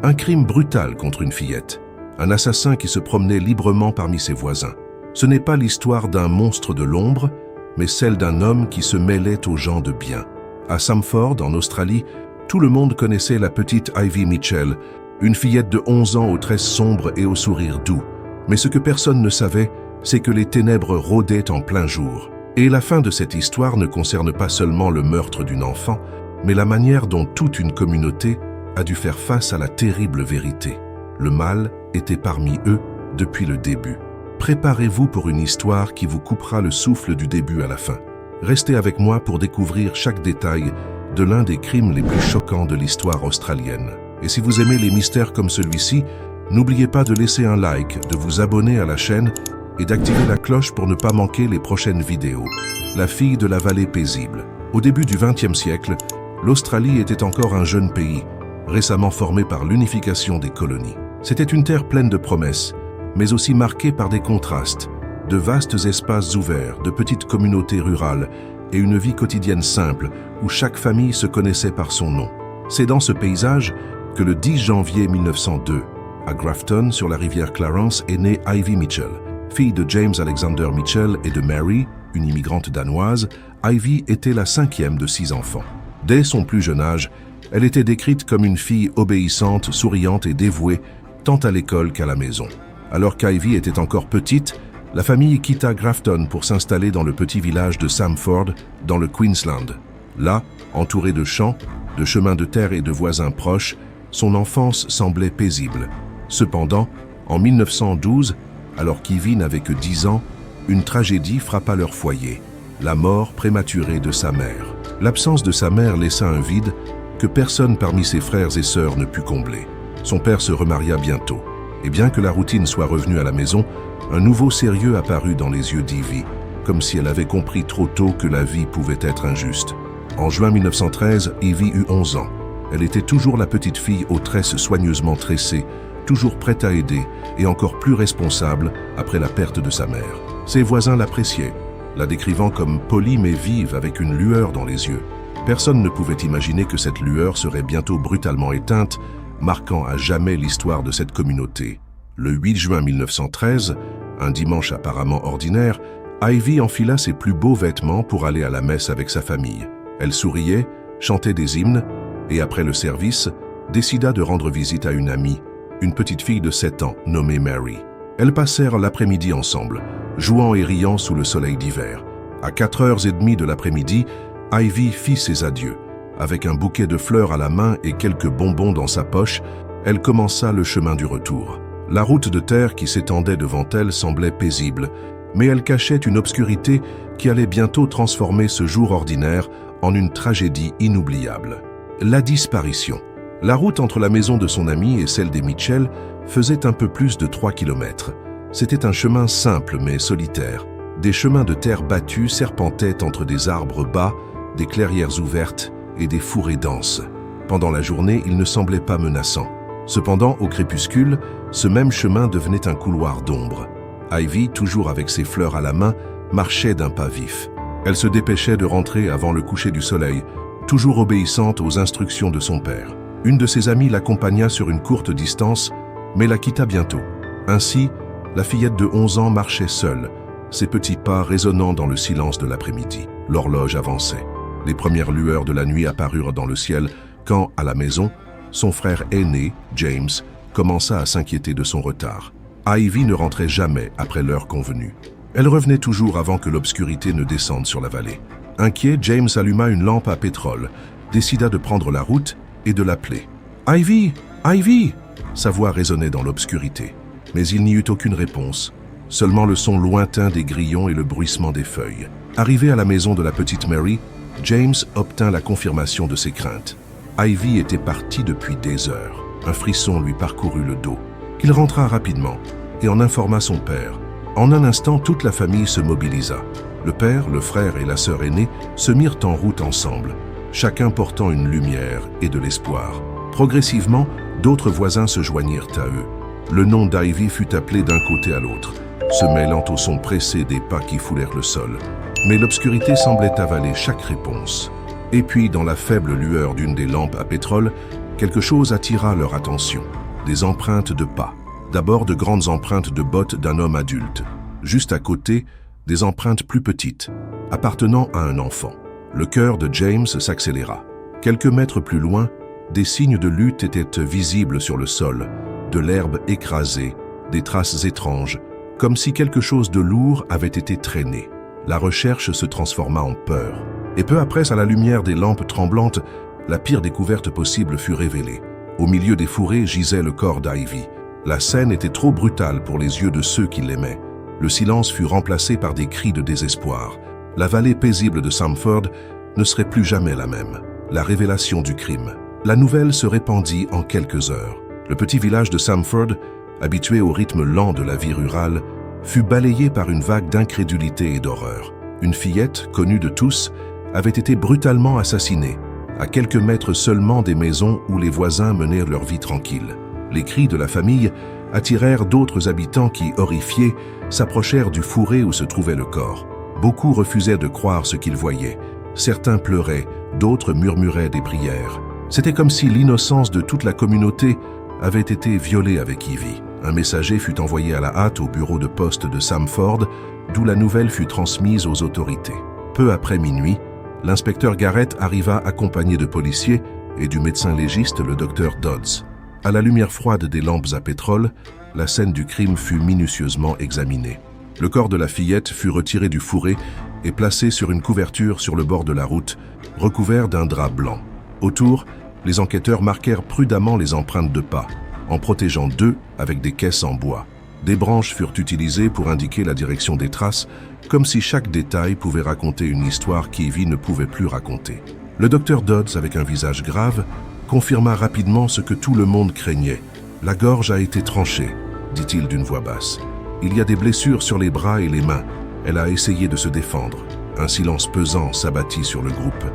Un crime brutal contre une fillette. Un assassin qui se promenait librement parmi ses voisins. Ce n'est pas l'histoire d'un monstre de l'ombre, mais celle d'un homme qui se mêlait aux gens de bien. À Samford, en Australie, tout le monde connaissait la petite Ivy Mitchell, une fillette de 11 ans aux tresses sombres et au sourire doux. Mais ce que personne ne savait, c'est que les ténèbres rôdaient en plein jour. Et la fin de cette histoire ne concerne pas seulement le meurtre d'une enfant, mais la manière dont toute une communauté a dû faire face à la terrible vérité. Le mal était parmi eux depuis le début. Préparez-vous pour une histoire qui vous coupera le souffle du début à la fin. Restez avec moi pour découvrir chaque détail de l'un des crimes les plus choquants de l'histoire australienne. Et si vous aimez les mystères comme celui-ci, n'oubliez pas de laisser un like, de vous abonner à la chaîne et d'activer la cloche pour ne pas manquer les prochaines vidéos. La fille de la vallée paisible. Au début du XXe siècle, l'Australie était encore un jeune pays, récemment formé par l'unification des colonies. C'était une terre pleine de promesses, mais aussi marquée par des contrastes, de vastes espaces ouverts, de petites communautés rurales et une vie quotidienne simple où chaque famille se connaissait par son nom. C'est dans ce paysage que le 10 janvier 1902, à Grafton, sur la rivière Clarence, est née Ivy Mitchell. Fille de James Alexander Mitchell et de Mary, une immigrante danoise, Ivy était la 5e de 6 enfants. Dès son plus jeune âge, elle était décrite comme une fille obéissante, souriante et dévouée, tant à l'école qu'à la maison. Alors qu'Ivy était encore petite, la famille quitta Grafton pour s'installer dans le petit village de Samford, dans le Queensland. Là, entourée de champs, de chemins de terre et de voisins proches, son enfance semblait paisible. Cependant, en 1912, alors qu'Ivy n'avait que 10 ans, une tragédie frappa leur foyer, la mort prématurée de sa mère. L'absence de sa mère laissa un vide que personne parmi ses frères et sœurs ne put combler. Son père se remaria bientôt, et bien que la routine soit revenue à la maison, un nouveau sérieux apparut dans les yeux d'Ivy, comme si elle avait compris trop tôt que la vie pouvait être injuste. En juin 1913, Ivy eut 11 ans. Elle était toujours la petite fille aux tresses soigneusement tressées, toujours prête à aider et encore plus responsable après la perte de sa mère. Ses voisins l'appréciaient, la décrivant comme polie mais vive avec une lueur dans les yeux. Personne ne pouvait imaginer que cette lueur serait bientôt brutalement éteinte, marquant à jamais l'histoire de cette communauté. Le 8 juin 1913, un dimanche apparemment ordinaire, Ivy enfila ses plus beaux vêtements pour aller à la messe avec sa famille. Elle souriait, chantait des hymnes et après le service, décida de rendre visite à une amie, une petite fille de 7 ans nommée Mary. Elles passèrent l'après-midi ensemble, jouant et riant sous le soleil d'hiver. À 4h30 de l'après-midi, Ivy fit ses adieux. Avec un bouquet de fleurs à la main et quelques bonbons dans sa poche, elle commença le chemin du retour. La route de terre qui s'étendait devant elle semblait paisible, mais elle cachait une obscurité qui allait bientôt transformer ce jour ordinaire en une tragédie inoubliable. La disparition. La route entre la maison de son ami et celle des Mitchell faisait un peu plus de 3 km. C'était un chemin simple mais solitaire. Des chemins de terre battus serpentaient entre des arbres bas, des clairières ouvertes et des fourrés denses. Pendant la journée, il ne semblait pas menaçant. Cependant, au crépuscule, ce même chemin devenait un couloir d'ombre. Ivy, toujours avec ses fleurs à la main, marchait d'un pas vif. Elle se dépêchait de rentrer avant le coucher du soleil, toujours obéissante aux instructions de son père. Une de ses amies l'accompagna sur une courte distance, mais la quitta bientôt. Ainsi, la fillette de 11 ans marchait seule, ses petits pas résonnant dans le silence de l'après-midi. L'horloge avançait. Les premières lueurs de la nuit apparurent dans le ciel quand, à la maison, son frère aîné, James, commença à s'inquiéter de son retard. Ivy ne rentrait jamais après l'heure convenue. Elle revenait toujours avant que l'obscurité ne descende sur la vallée. Inquiet, James alluma une lampe à pétrole, décida de prendre la route et de l'appeler. « Ivy! Ivy !» Sa voix résonnait dans l'obscurité. Mais il n'y eut aucune réponse, seulement le son lointain des grillons et le bruissement des feuilles. Arrivé à la maison de la petite Mary, James obtint la confirmation de ses craintes. Ivy était partie depuis des heures. Un frisson lui parcourut le dos. Il rentra rapidement et en informa son père. En un instant, toute la famille se mobilisa. Le père, le frère et la sœur aînée se mirent en route ensemble, chacun portant une lumière et de l'espoir. Progressivement, d'autres voisins se joignirent à eux. Le nom d'Ivy fut appelé d'un côté à l'autre, se mêlant au son pressé des pas qui foulèrent le sol. Mais l'obscurité semblait avaler chaque réponse. Et puis, dans la faible lueur d'une des lampes à pétrole, Quelque chose attira leur attention. Des empreintes de pas. D'abord de grandes empreintes de bottes d'un homme adulte. Juste à côté, des empreintes plus petites, appartenant à un enfant. Le cœur de James s'accéléra. Quelques mètres plus loin, des signes de lutte étaient visibles sur le sol, de l'herbe écrasée, des traces étranges, comme si quelque chose de lourd avait été traîné. La recherche se transforma en peur. Et peu après, à la lumière des lampes tremblantes, la pire découverte possible fut révélée. Au milieu des fourrés gisait le corps d'Ivy. La scène était trop brutale pour les yeux de ceux qui l'aimaient. Le silence fut remplacé par des cris de désespoir. La vallée paisible de Samford ne serait plus jamais la même. La révélation du crime. La nouvelle se répandit en quelques heures. Le petit village de Samford, habitué au rythme lent de la vie rurale, fut balayé par une vague d'incrédulité et d'horreur. Une fillette, connue de tous, avait été brutalement assassinée, à quelques mètres seulement des maisons où les voisins menaient leur vie tranquille. Les cris de la famille attirèrent d'autres habitants qui, horrifiés, s'approchèrent du fourré où se trouvait le corps. Beaucoup refusaient de croire ce qu'ils voyaient. Certains pleuraient, d'autres murmuraient des prières. C'était comme si l'innocence de toute la communauté avait été violée avec Ivy. Un messager fut envoyé à la hâte au bureau de poste de Samford, d'où la nouvelle fut transmise aux autorités. Peu après minuit, l'inspecteur Garrett arriva accompagné de policiers et du médecin légiste, le docteur Dodds. À la lumière froide des lampes à pétrole, la scène du crime fut minutieusement examinée. Le corps de la fillette fut retiré du fourré et placé sur une couverture sur le bord de la route, recouvert d'un drap blanc. Autour, les enquêteurs marquèrent prudemment les empreintes de pas, en protégeant d'eux avec des caisses en bois. Des branches furent utilisées pour indiquer la direction des traces, comme si chaque détail pouvait raconter une histoire qu'Ivy ne pouvait plus raconter. Le docteur Dodds, avec un visage grave, confirma rapidement ce que tout le monde craignait. « La gorge a été tranchée », dit-il d'une voix basse. « Il y a des blessures sur les bras et les mains. Elle a essayé de se défendre. » Un silence pesant s'abattit sur le groupe.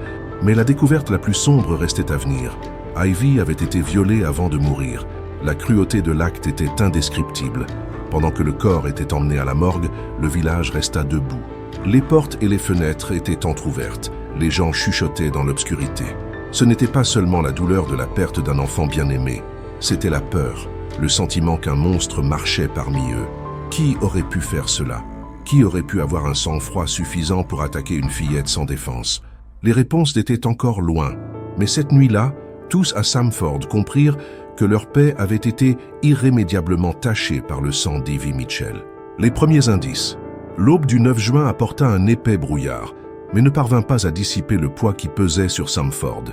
Mais la découverte la plus sombre restait à venir. Ivy avait été violée avant de mourir. La cruauté de l'acte était indescriptible. Pendant que le corps était emmené à la morgue, le village resta debout. Les portes et les fenêtres étaient entr'ouvertes. Les gens chuchotaient dans l'obscurité. Ce n'était pas seulement la douleur de la perte d'un enfant bien-aimé. C'était la peur, le sentiment qu'un monstre marchait parmi eux. Qui aurait pu faire cela? Qui aurait pu avoir un sang-froid suffisant pour attaquer une fillette sans défense? Les réponses étaient encore loin, mais cette nuit-là, tous à Samford comprirent que leur paix avait été irrémédiablement tachée par le sang d'Ivy Mitchell. Les premiers indices. L'aube du 9 juin apporta un épais brouillard, mais ne parvint pas à dissiper le poids qui pesait sur Samford.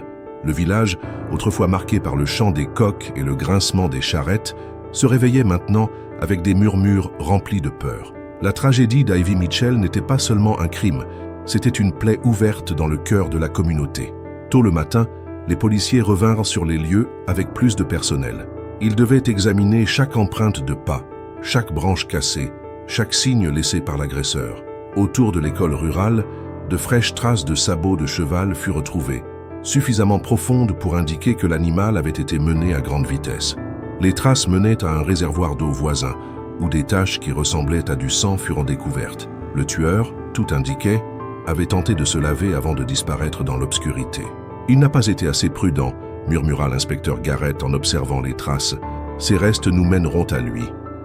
Le village, autrefois marqué par le chant des coqs et le grincement des charrettes, se réveillait maintenant avec des murmures remplis de peur. La tragédie d'Ivy Mitchell n'était pas seulement un crime, c'était une plaie ouverte dans le cœur de la communauté. Tôt le matin, les policiers revinrent sur les lieux avec plus de personnel. Ils devaient examiner chaque empreinte de pas, chaque branche cassée, chaque signe laissé par l'agresseur. Autour de l'école rurale, de fraîches traces de sabots de cheval furent retrouvées, suffisamment profondes pour indiquer que l'animal avait été mené à grande vitesse. Les traces menaient à un réservoir d'eau voisin, où des taches qui ressemblaient à du sang furent découvertes. Le tueur, tout indiquait, avait tenté de se laver avant de disparaître dans l'obscurité. « Il n'a pas été assez prudent », murmura l'inspecteur Garrett en observant les traces. « Ces restes nous mèneront à lui. »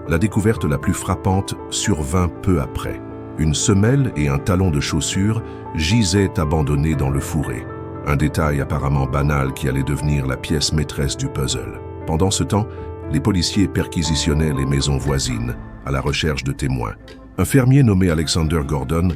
La découverte la plus frappante survint peu après. Une semelle et un talon de chaussure gisaient abandonnés dans le fourré. Un détail apparemment banal qui allait devenir la pièce maîtresse du puzzle. Pendant ce temps, les policiers perquisitionnaient les maisons voisines, à la recherche de témoins. Un fermier nommé Alexander Gordon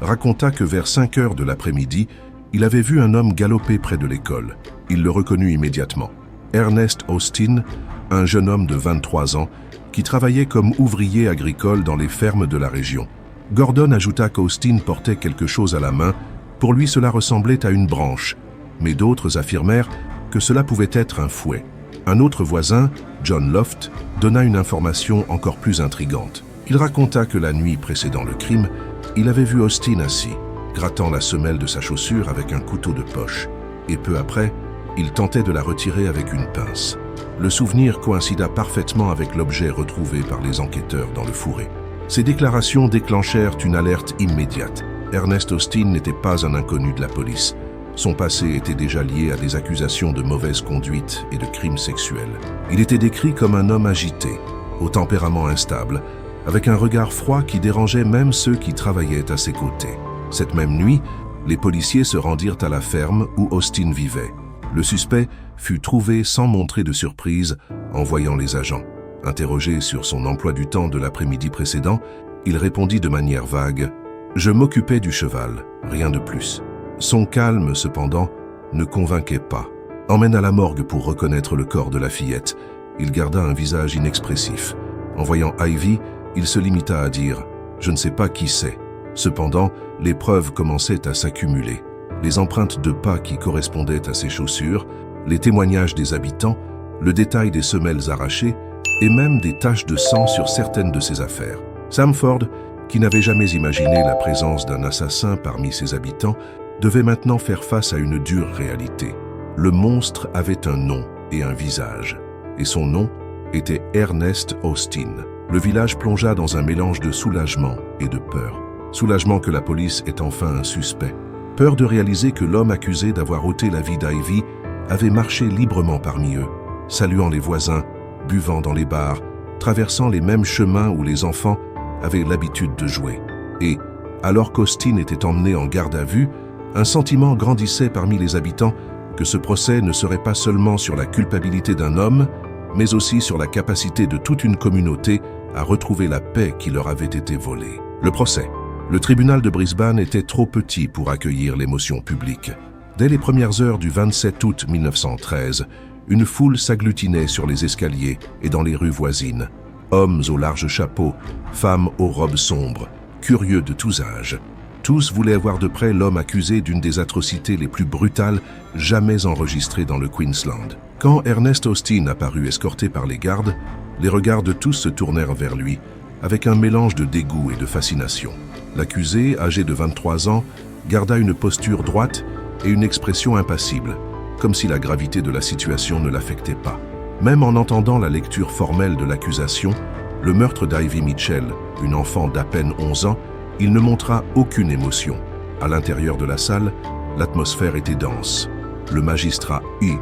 raconta que vers 5 heures de l'après-midi, il avait vu un homme galoper près de l'école. Il le reconnut immédiatement. Ernest Austin, un jeune homme de 23 ans, qui travaillait comme ouvrier agricole dans les fermes de la région. Gordon ajouta qu'Austin portait quelque chose à la main. Pour lui, cela ressemblait à une branche, mais d'autres affirmèrent que cela pouvait être un fouet. Un autre voisin, John Loft, donna une information encore plus intrigante. Il raconta que la nuit précédant le crime, il avait vu Austin assis, grattant la semelle de sa chaussure avec un couteau de poche, et peu après, il tentait de la retirer avec une pince. Le souvenir coïncida parfaitement avec l'objet retrouvé par les enquêteurs dans le fourré. Ces déclarations déclenchèrent une alerte immédiate. Ernest Austin n'était pas un inconnu de la police. Son passé était déjà lié à des accusations de mauvaise conduite et de crimes sexuels. Il était décrit comme un homme agité, au tempérament instable, avec un regard froid qui dérangeait même ceux qui travaillaient à ses côtés. Cette même nuit, les policiers se rendirent à la ferme où Austin vivait. Le suspect fut trouvé sans montrer de surprise en voyant les agents. Interrogé sur son emploi du temps de l'après-midi précédent, il répondit de manière vague « Je m'occupais du cheval, rien de plus ». Son calme, cependant, ne convainquait pas. Emmène à la morgue pour reconnaître le corps de la fillette. Il garda un visage inexpressif. En voyant Ivy, il se limita à dire « Je ne sais pas qui c'est ». Cependant, les preuves commençaient à s'accumuler. Les empreintes de pas qui correspondaient à ses chaussures, les témoignages des habitants, le détail des semelles arrachées et même des taches de sang sur certaines de ses affaires. Sam Ford, qui n'avait jamais imaginé la présence d'un assassin parmi ses habitants, devait maintenant faire face à une dure réalité. Le monstre avait un nom et un visage, et son nom était Ernest Austin. Le village plongea dans un mélange de soulagement et de peur. Soulagement que la police ait enfin un suspect. Peur de réaliser que l'homme accusé d'avoir ôté la vie d'Ivy avait marché librement parmi eux, saluant les voisins, buvant dans les bars, traversant les mêmes chemins où les enfants avaient l'habitude de jouer. Et, alors qu'Austin était emmené en garde à vue, un sentiment grandissait parmi les habitants que ce procès ne serait pas seulement sur la culpabilité d'un homme, mais aussi sur la capacité de toute une communauté à retrouver la paix qui leur avait été volée. Le procès. Le tribunal de Brisbane était trop petit pour accueillir l'émotion publique. Dès les premières heures du 27 août 1913, une foule s'agglutinait sur les escaliers et dans les rues voisines. Hommes aux larges chapeaux, femmes aux robes sombres, curieux de tous âges. Tous voulaient voir de près l'homme accusé d'une des atrocités les plus brutales jamais enregistrées dans le Queensland. Quand Ernest Austin apparut escorté par les gardes, les regards de tous se tournèrent vers lui, avec un mélange de dégoût et de fascination. L'accusé, âgé de 23 ans, garda une posture droite et une expression impassible, comme si la gravité de la situation ne l'affectait pas. Même en entendant la lecture formelle de l'accusation, le meurtre d'Ivy Mitchell, une enfant d'à peine 11 ans, il ne montra aucune émotion. À l'intérieur de la salle, l'atmosphère était dense. Le magistrat I.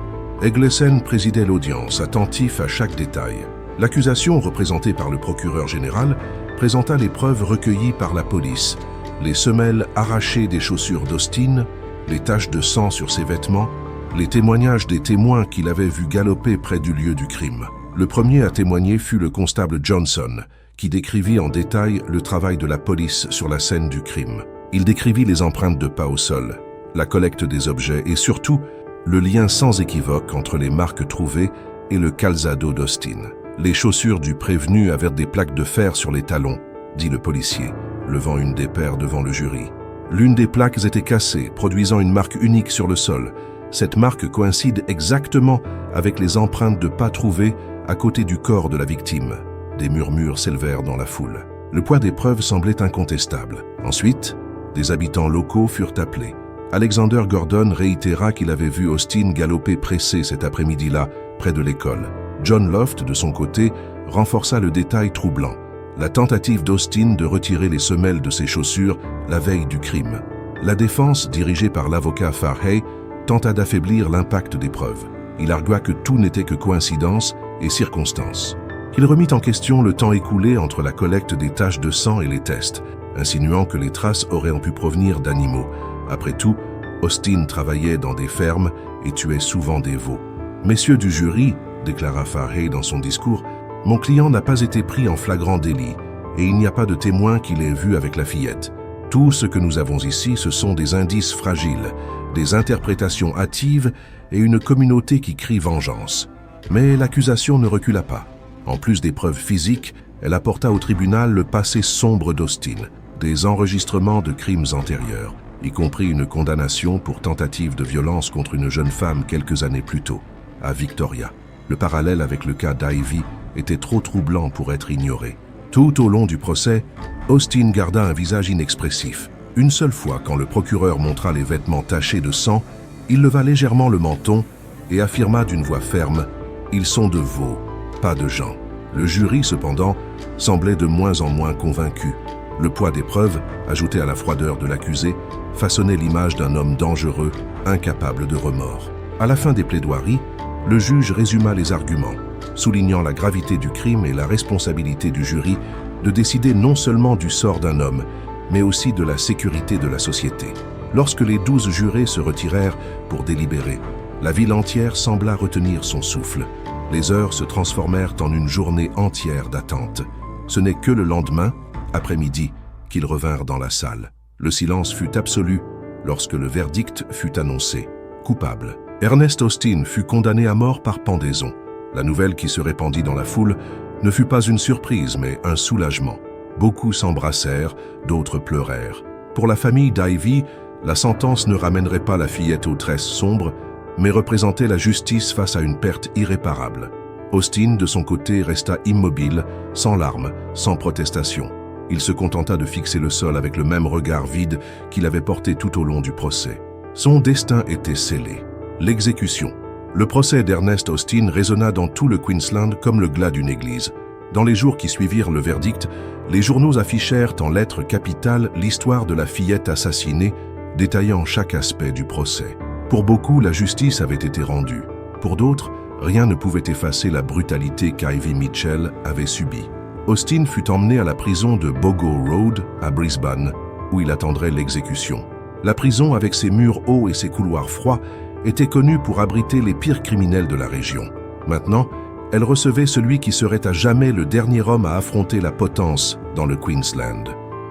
Eglesen présidait l'audience, attentif à chaque détail. L'accusation, représentée par le procureur général, présenta les preuves recueillies par la police, les semelles arrachées des chaussures d'Austin, les taches de sang sur ses vêtements, les témoignages des témoins qu'il avait vu galoper près du lieu du crime. Le premier à témoigner fut le constable Johnson, qui décrivit en détail le travail de la police sur la scène du crime. Il décrivit les empreintes de pas au sol, la collecte des objets et surtout le lien sans équivoque entre les marques trouvées et le calzado d'Austin. Les chaussures du prévenu avaient des plaques de fer sur les talons, dit le policier, levant une des paires devant le jury. L'une des plaques était cassée, produisant une marque unique sur le sol. Cette marque coïncide exactement avec les empreintes de pas trouvées à côté du corps de la victime. Des murmures s'élevèrent dans la foule. Le poids des preuves semblait incontestable. Ensuite, des habitants locaux furent appelés. Alexander Gordon réitéra qu'il avait vu Austin galoper pressé cet après-midi-là, près de l'école. John Loft, de son côté, renforça le détail troublant. La tentative d'Austin de retirer les semelles de ses chaussures la veille du crime. La défense, dirigée par l'avocat Farhay, tenta d'affaiblir l'impact des preuves. Il argua que tout n'était que coïncidence et circonstance. Il remit en question le temps écoulé entre la collecte des taches de sang et les tests, insinuant que les traces auraient pu provenir d'animaux. Après tout, Austin travaillait dans des fermes et tuait souvent des veaux. « Messieurs du jury, déclara Farhay dans son discours, « mon client n'a pas été pris en flagrant délit et il n'y a pas de témoin qui l'ait vu avec la fillette. Tout ce que nous avons ici, ce sont des indices fragiles, des interprétations hâtives et une communauté qui crie vengeance. » Mais l'accusation ne recula pas. En plus des preuves physiques, elle apporta au tribunal le passé sombre d'Austin, des enregistrements de crimes antérieurs, y compris une condamnation pour tentative de violence contre une jeune femme quelques années plus tôt, à Victoria. Le parallèle avec le cas d'Ivy était trop troublant pour être ignoré. Tout au long du procès, Austin garda un visage inexpressif. Une seule fois, quand le procureur montra les vêtements tachés de sang, il leva légèrement le menton et affirma d'une voix ferme « Ils sont de veaux, pas de gens ». Le jury, cependant, semblait de moins en moins convaincu. Le poids des preuves, ajouté à la froideur de l'accusé, façonnait l'image d'un homme dangereux, incapable de remords. À la fin des plaidoiries, le juge résuma les arguments, soulignant la gravité du crime et la responsabilité du jury de décider non seulement du sort d'un homme, mais aussi de la sécurité de la société. Lorsque les 12 jurés se retirèrent pour délibérer, la ville entière sembla retenir son souffle. Les heures se transformèrent en une journée entière d'attente. Ce n'est que le lendemain, après-midi, qu'ils revinrent dans la salle. Le silence fut absolu lorsque le verdict fut annoncé. Coupable. Ernest Austin fut condamné à mort par pendaison. La nouvelle qui se répandit dans la foule ne fut pas une surprise, mais un soulagement. Beaucoup s'embrassèrent, d'autres pleurèrent. Pour la famille d'Ivy, la sentence ne ramènerait pas la fillette aux tresses sombres, mais représentait la justice face à une perte irréparable. Austin, de son côté, resta immobile, sans larmes, sans protestation. Il se contenta de fixer le sol avec le même regard vide qu'il avait porté tout au long du procès. Son destin était scellé. L'exécution. Le procès d'Ernest Austin résonna dans tout le Queensland comme le glas d'une église. Dans les jours qui suivirent le verdict, les journaux affichèrent en lettres capitales l'histoire de la fillette assassinée, détaillant chaque aspect du procès. Pour beaucoup, la justice avait été rendue. Pour d'autres, rien ne pouvait effacer la brutalité qu'Ivy Mitchell avait subie. Austin fut emmené à la prison de Bogo Road, à Brisbane, où il attendrait l'exécution. La prison, avec ses murs hauts et ses couloirs froids, était connue pour abriter les pires criminels de la région. Maintenant, elle recevait celui qui serait à jamais le dernier homme à affronter la potence dans le Queensland.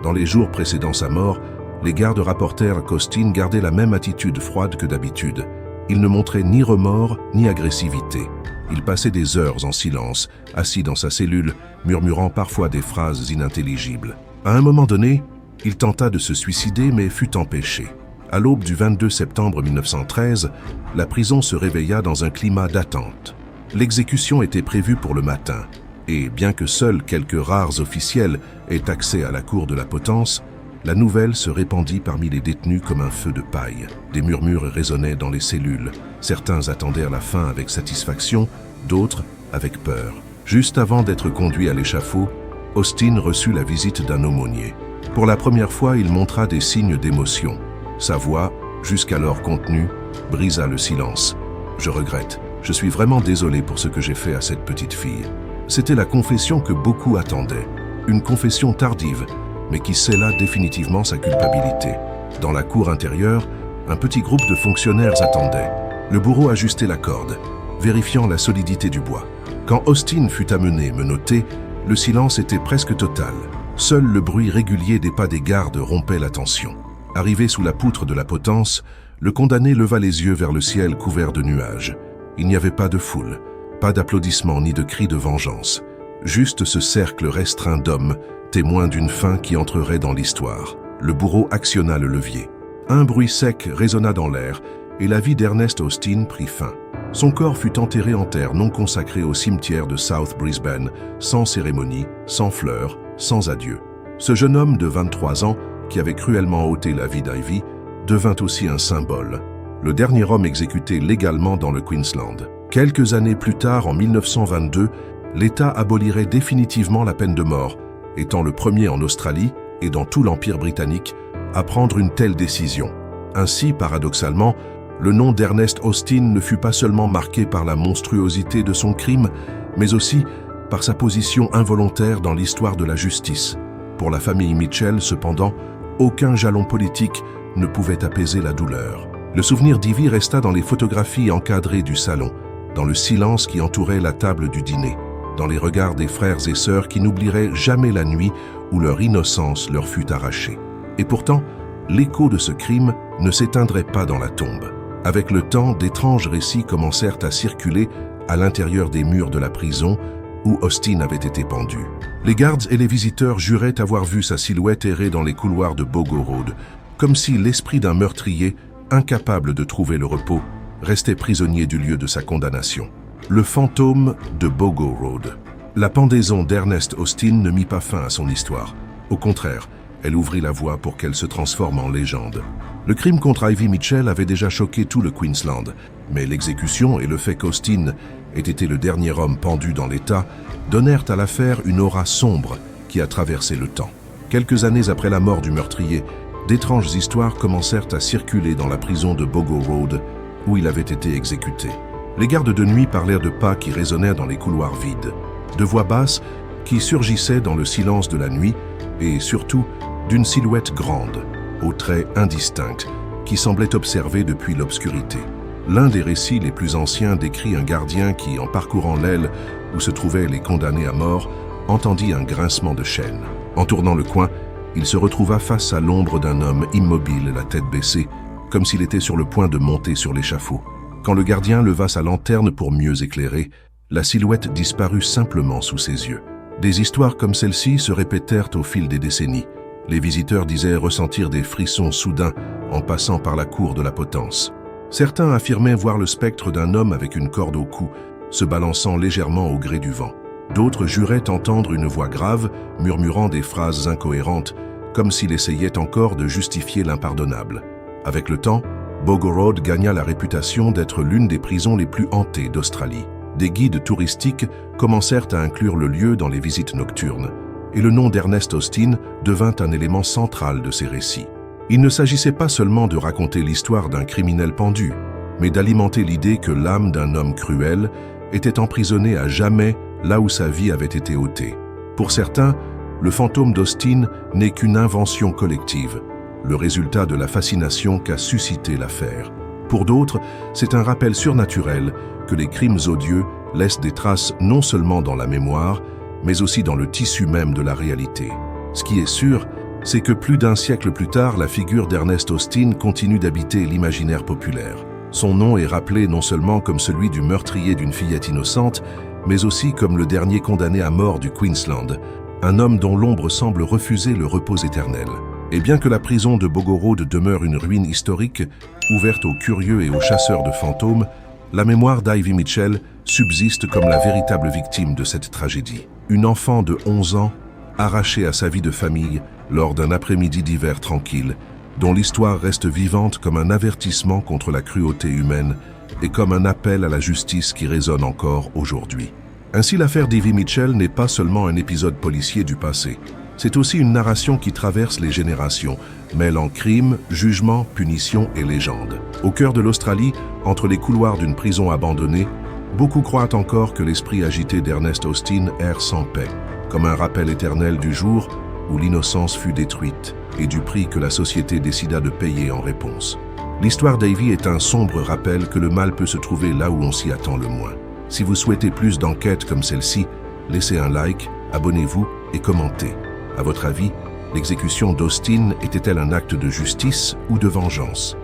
Dans les jours précédant sa mort, les gardes rapportèrent qu'Austin gardait la même attitude froide que d'habitude. Il ne montrait ni remords ni agressivité. Il passait des heures en silence, assis dans sa cellule, murmurant parfois des phrases inintelligibles. À un moment donné, il tenta de se suicider mais fut empêché. À l'aube du 22 septembre 1913, la prison se réveilla dans un climat d'attente. L'exécution était prévue pour le matin, et bien que seuls quelques rares officiels aient accès à la cour de la potence, la nouvelle se répandit parmi les détenus comme un feu de paille. Des murmures résonnaient dans les cellules. Certains attendirent la fin avec satisfaction, d'autres avec peur. Juste avant d'être conduit à l'échafaud, Austin reçut la visite d'un aumônier. Pour la première fois, il montra des signes d'émotion. Sa voix, jusqu'alors contenue, brisa le silence. « Je regrette. Je suis vraiment désolé pour ce que j'ai fait à cette petite fille. » C'était la confession que beaucoup attendaient. Une confession tardive, mais qui scella définitivement sa culpabilité. Dans la cour intérieure, un petit groupe de fonctionnaires attendait. Le bourreau ajustait la corde, vérifiant la solidité du bois. Quand Austin fut amené menotté, le silence était presque total. Seul le bruit régulier des pas des gardes rompait la tension. Arrivé sous la poutre de la potence, le condamné leva les yeux vers le ciel couvert de nuages. Il n'y avait pas de foule, pas d'applaudissements ni de cris de vengeance. Juste ce cercle restreint d'hommes, témoins d'une fin qui entrerait dans l'histoire. Le bourreau actionna le levier. Un bruit sec résonna dans l'air et la vie d'Ernest Austin prit fin. Son corps fut enterré en terre non consacrée au cimetière de South Brisbane, sans cérémonie, sans fleurs, sans adieu. Ce jeune homme de 23 ans, qui avait cruellement ôté la vie d'Ivy, devint aussi un symbole. Le dernier homme exécuté légalement dans le Queensland. Quelques années plus tard, en 1922, l'État abolirait définitivement la peine de mort, étant le premier en Australie et dans tout l'Empire britannique à prendre une telle décision. Ainsi, paradoxalement, le nom d'Ernest Austin ne fut pas seulement marqué par la monstruosité de son crime, mais aussi par sa position involontaire dans l'histoire de la justice. Pour la famille Mitchell, cependant, aucun jalon politique ne pouvait apaiser la douleur. Le souvenir d'Ivy resta dans les photographies encadrées du salon, dans le silence qui entourait la table du dîner, dans les regards des frères et sœurs qui n'oublieraient jamais la nuit où leur innocence leur fut arrachée. Et pourtant, l'écho de ce crime ne s'éteindrait pas dans la tombe. Avec le temps, d'étranges récits commencèrent à circuler à l'intérieur des murs de la prison où Austin avait été pendu. Les gardes et les visiteurs juraient avoir vu sa silhouette errer dans les couloirs de Bogo Road, comme si l'esprit d'un meurtrier, incapable de trouver le repos, restait prisonnier du lieu de sa condamnation. Le fantôme de Bogo Road. La pendaison d'Ernest Austin ne mit pas fin à son histoire. Au contraire, elle ouvrit la voie pour qu'elle se transforme en légende. Le crime contre Ivy Mitchell avait déjà choqué tout le Queensland, mais l'exécution et le fait qu'Austin ait été le dernier homme pendu dans l'État donnèrent à l'affaire une aura sombre qui a traversé le temps. Quelques années après la mort du meurtrier, d'étranges histoires commencèrent à circuler dans la prison de Bogo Road, où il avait été exécuté. Les gardes de nuit parlèrent de pas qui résonnèrent dans les couloirs vides, de voix basses qui surgissaient dans le silence de la nuit et surtout d'une silhouette grande, aux traits indistincts, qui semblait observer depuis l'obscurité. L'un des récits les plus anciens décrit un gardien qui, en parcourant l'aile où se trouvaient les condamnés à mort, entendit un grincement de chaîne. En tournant le coin, il se retrouva face à l'ombre d'un homme immobile, la tête baissée, comme s'il était sur le point de monter sur l'échafaud. Quand le gardien leva sa lanterne pour mieux éclairer, la silhouette disparut simplement sous ses yeux. Des histoires comme celle-ci se répétèrent au fil des décennies. Les visiteurs disaient ressentir des frissons soudains en passant par la cour de la potence. Certains affirmaient voir le spectre d'un homme avec une corde au cou, se balançant légèrement au gré du vent. D'autres juraient entendre une voix grave, murmurant des phrases incohérentes, comme s'il essayait encore de justifier l'impardonnable. Avec le temps, Bogo Road gagna la réputation d'être l'une des prisons les plus hantées d'Australie. Des guides touristiques commencèrent à inclure le lieu dans les visites nocturnes, et le nom d'Ernest Austin devint un élément central de ces récits. Il ne s'agissait pas seulement de raconter l'histoire d'un criminel pendu, mais d'alimenter l'idée que l'âme d'un homme cruel était emprisonnée à jamais là où sa vie avait été ôtée. Pour certains, le fantôme d'Austin n'est qu'une invention collective, le résultat de la fascination qu'a suscité l'affaire. Pour d'autres, c'est un rappel surnaturel que les crimes odieux laissent des traces non seulement dans la mémoire, mais aussi dans le tissu même de la réalité. Ce qui est sûr, c'est que plus d'un siècle plus tard, la figure d'Ernest Austin continue d'habiter l'imaginaire populaire. Son nom est rappelé non seulement comme celui du meurtrier d'une fillette innocente, mais aussi comme le dernier condamné à mort du Queensland, un homme dont l'ombre semble refuser le repos éternel. Et bien que la prison de Bogo Road demeure une ruine historique, ouverte aux curieux et aux chasseurs de fantômes, la mémoire d'Ivy Mitchell subsiste comme la véritable victime de cette tragédie. Une enfant de 11 ans, arrachée à sa vie de famille lors d'un après-midi d'hiver tranquille, dont l'histoire reste vivante comme un avertissement contre la cruauté humaine et comme un appel à la justice qui résonne encore aujourd'hui. Ainsi, l'affaire d'Ivy Mitchell n'est pas seulement un épisode policier du passé. C'est aussi une narration qui traverse les générations, mêlant crime, jugement, punition et légende. Au cœur de l'Australie, entre les couloirs d'une prison abandonnée, beaucoup croient encore que l'esprit agité d'Ernest Austin erre sans paix, comme un rappel éternel du jour où l'innocence fut détruite et du prix que la société décida de payer en réponse. L'histoire d'Ivy est un sombre rappel que le mal peut se trouver là où on s'y attend le moins. Si vous souhaitez plus d'enquêtes comme celle-ci, laissez un like, abonnez-vous et commentez. À votre avis, l'exécution d'Austin était-elle un acte de justice ou de vengeance ?